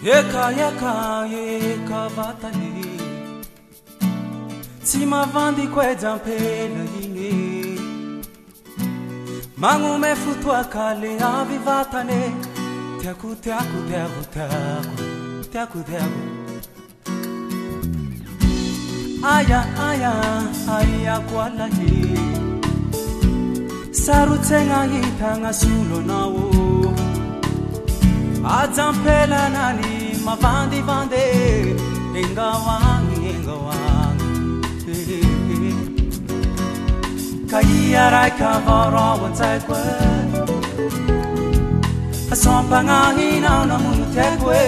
Yeka yeka yeka vatani Tima vandi kwe jampela yingi Mangu me futwa kale avi vatane Tiaku tiaku tiaku tiaku Tiaku tiaku Aya aya aya kwala yi Saru tenga yitanga sulo nawo Ajampela nani mavandi vande Inga wangi Kaya raika vara wansai kwe Asompa ngahi na na munu tekwe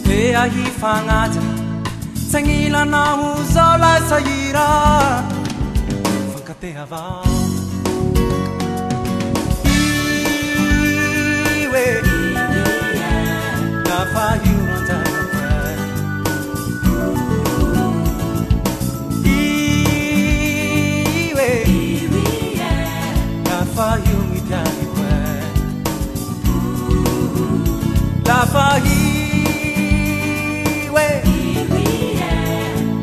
Kaya hi fangata Sangila na uzola sayira Funkate hava Lafa you run down Lafa you me down Lafa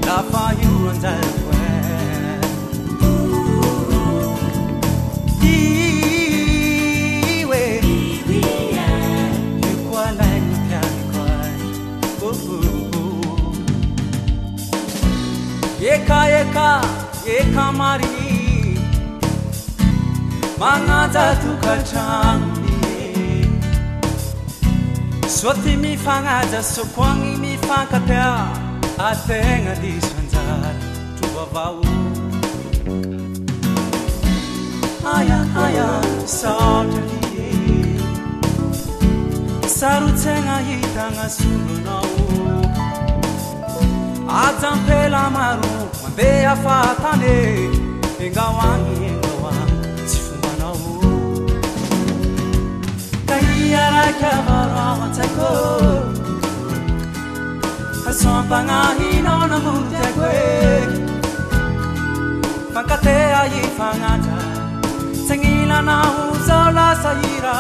Lafa you run down Yeka yeka yeka mari Mangata tukachangi Swati mi fangata sokwangi mi fankatea Atenga di swanzara tubavau Aya aya sautali Sarutenga yitanga sulu nao Azampela maru Mandea fatane Inga wangi Sifumana u Kaya raika vara wansako Asompa ngahi no na mutekwe Fankatea yifangata Sangila na uzola sayira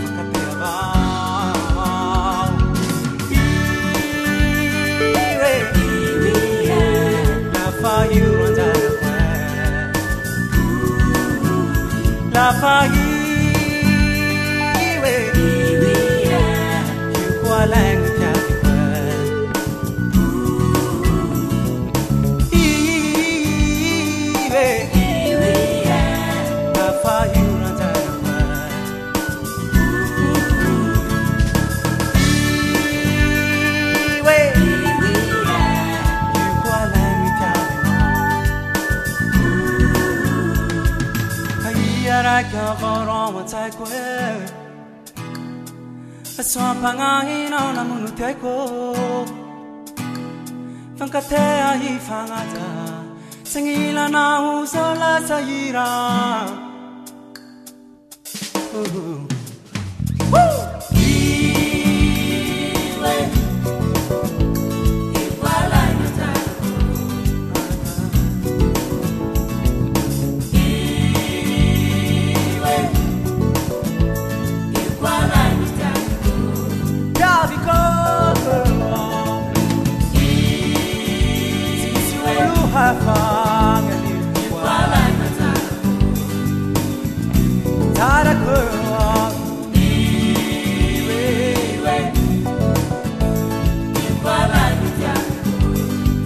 Fankatea va You run down the La Fahiwe You qualang La Fahiwe run down Raika vara wansai kwe Asompa ngahi na munu teko Fankatea yifangata Sangila na uzola sayira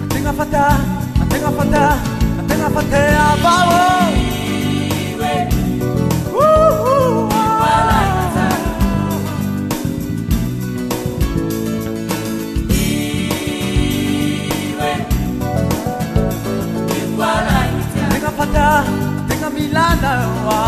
Atenga fata abawo Atenga milana wa